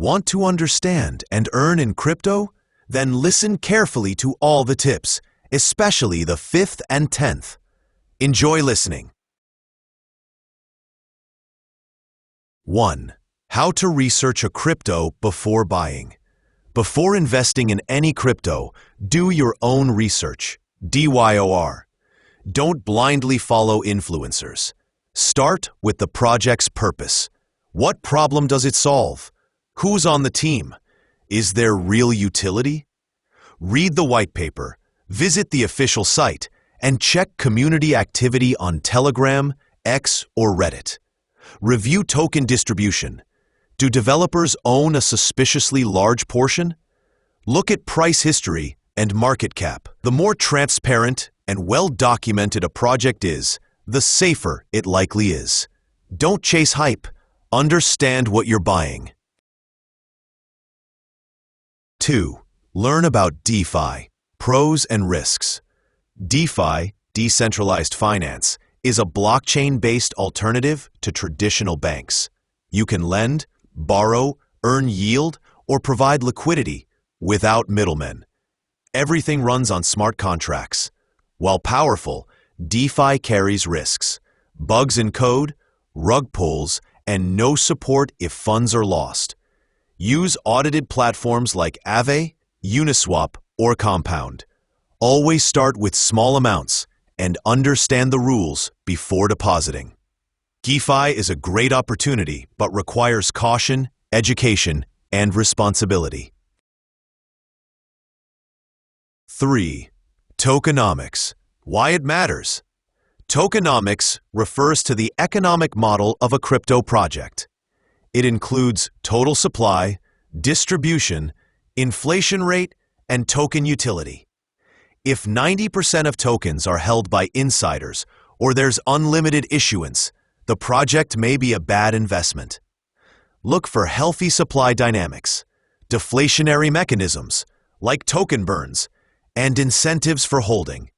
Want to understand and earn in crypto? Then listen carefully to all the tips, especially the 5th and 10th. Enjoy listening. 1. How to research a crypto before buying. Before investing in any crypto, do your own research. DYOR. Don't blindly follow influencers. Start with the project's purpose. What problem does it solve? Who's on the team? Is there real utility? Read the white paper, visit the official site, and check community activity on Telegram, X, or Reddit. Review token distribution. Do developers own a suspiciously large portion? Look at price history and market cap. The more transparent and well-documented a project is, the safer it likely is. Don't chase hype. Understand what you're buying. 2. Learn about DeFi, pros and risks. DeFi, decentralized finance, is a blockchain-based alternative to traditional banks. You can lend, borrow, earn yield, or provide liquidity without middlemen. Everything runs on smart contracts. While powerful, DeFi carries risks, bugs in code, rug pulls, and no support if funds are lost. Use audited platforms like Aave, Uniswap, or Compound. Always start with small amounts and understand the rules before depositing. DeFi is a great opportunity but requires caution, education, and responsibility. 3. Tokenomics. Why it matters. Tokenomics refers to the economic model of a crypto project. It includes total supply, distribution, inflation rate, and token utility. If 90% of tokens are held by insiders or there's unlimited issuance, the project may be a bad investment. Look for healthy supply dynamics, deflationary mechanisms like token burns, and incentives for holding.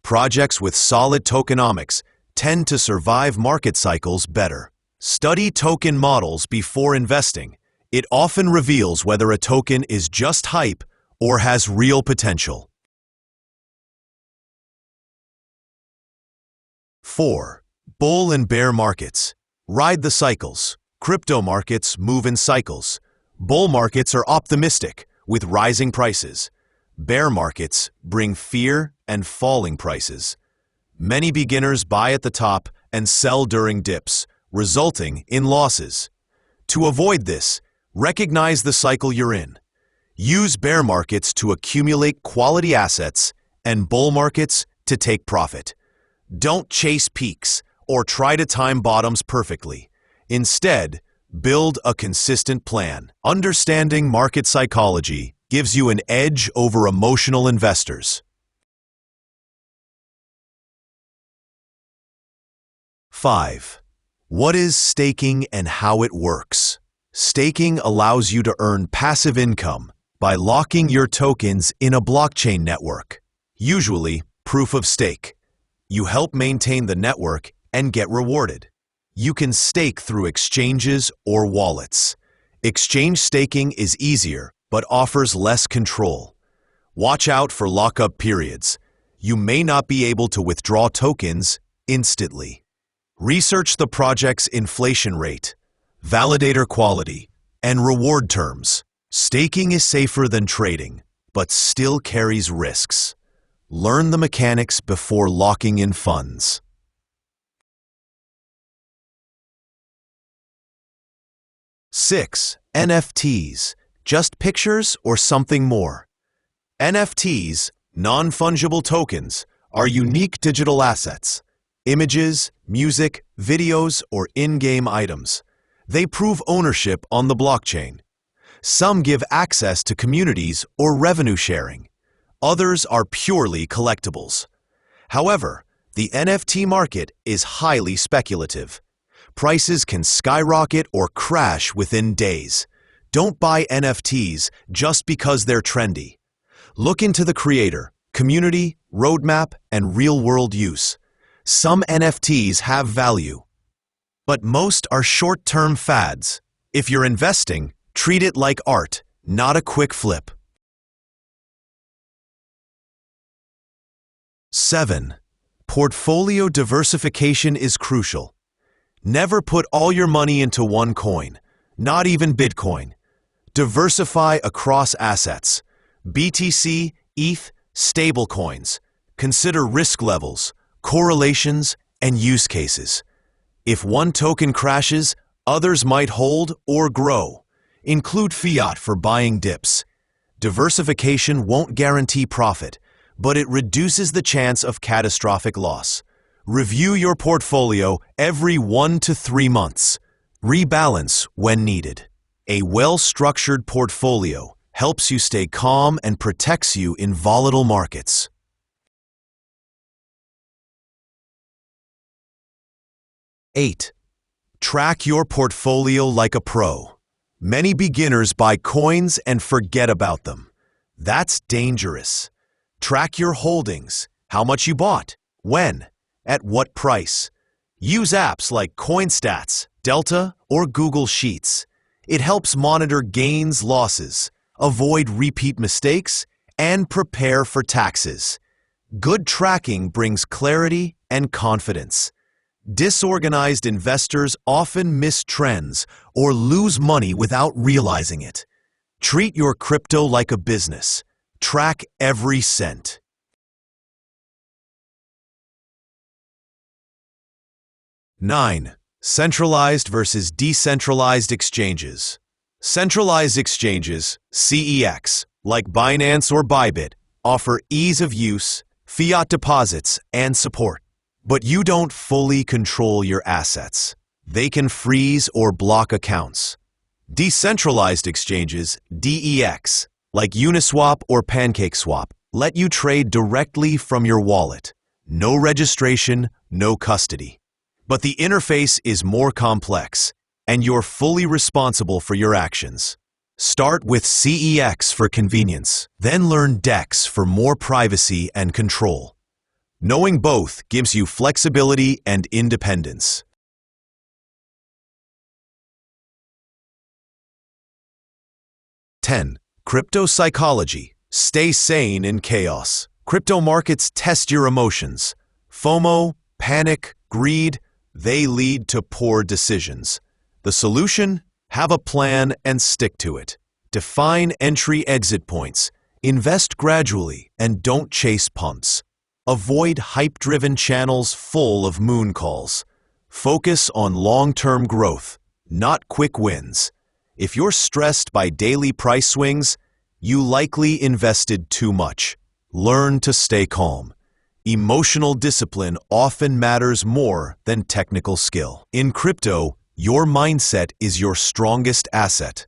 Projects with solid tokenomics tend to survive market cycles better. Study token models before investing. It often reveals whether a token is just hype or has real potential. 4. Bull and bear markets. Ride the cycles. Crypto markets move in cycles. Bull markets are optimistic with rising prices. Bear markets bring fear and falling prices. Many beginners buy at the top and sell during dips, resulting in losses. To avoid this, recognize the cycle you're in. Use bear markets to accumulate quality assets and bull markets to take profit. Don't chase peaks or try to time bottoms perfectly. Instead, build a consistent plan. Understanding market psychology gives you an edge over emotional investors. 5. What is staking and how it works? Staking allows you to earn passive income by locking your tokens in a blockchain network, usually proof of stake. You help maintain the network and get rewarded. You can stake through exchanges or wallets. Exchange staking is easier but offers less control. Watch out for lockup periods. You may not be able to withdraw tokens instantly. Research the project's inflation rate, validator quality, and reward terms. Staking is safer than trading, but still carries risks. Learn the mechanics before locking in funds. 6. NFTs. Just pictures or something more? NFTs, non-fungible tokens, are unique digital assets. Images, music, videos, or in-game items. They prove ownership on the blockchain. Some give access to communities or revenue sharing. Others are purely collectibles. However, the NFT market is highly speculative. Prices can skyrocket or crash within days. Don't buy NFTs just because they're trendy. Look into the creator, community, roadmap, and real-world use. Some NFTs have value, but most are short-term fads. If you're investing, Treat it like art, not a quick flip. 7. Portfolio diversification is crucial. Never put all your money into one coin, not even Bitcoin. Diversify across assets. BTC, ETH, stablecoins. Consider risk levels, correlations, and use cases. If one token crashes, others might hold or grow. Include fiat for buying dips. Diversification won't guarantee profit, but it reduces the chance of catastrophic loss. Review your portfolio every 1 to 3 months. Rebalance when needed. A well-structured portfolio helps you stay calm and protects you in volatile markets. 8. Track your portfolio like a pro. Many beginners buy coins and forget about them. That's dangerous. Track your holdings, how much you bought, when, at what price. Use apps like CoinStats, Delta, or Google Sheets. It helps monitor gains, losses, avoid repeat mistakes, and prepare for taxes. Good tracking brings clarity and confidence. Disorganized investors often miss trends or lose money without realizing it. Treat your crypto like a business. Track every cent. 9. Centralized versus decentralized exchanges. Centralized exchanges, CEX, like Binance or Bybit, offer ease of use, fiat deposits, and support. But you don't fully control your assets. They can freeze or block accounts. Decentralized exchanges, DEX, like Uniswap or PancakeSwap, let you trade directly from your wallet. No registration, no custody. But the interface is more complex, and you're fully responsible for your actions. Start with CEX for convenience, then learn DEX for more privacy and control. Knowing both gives you flexibility and independence. 10. Crypto psychology. Stay sane in chaos. Crypto markets test your emotions. FOMO, panic, greed, they lead to poor decisions. The solution? Have a plan and stick to it. Define entry-exit points. Invest gradually and don't chase pumps. Avoid hype-driven channels full of moon calls. Focus on long-term growth, not quick wins. If you're stressed by daily price swings, you likely invested too much. Learn to stay calm. Emotional discipline often matters more than technical skill. In crypto, your mindset is your strongest asset.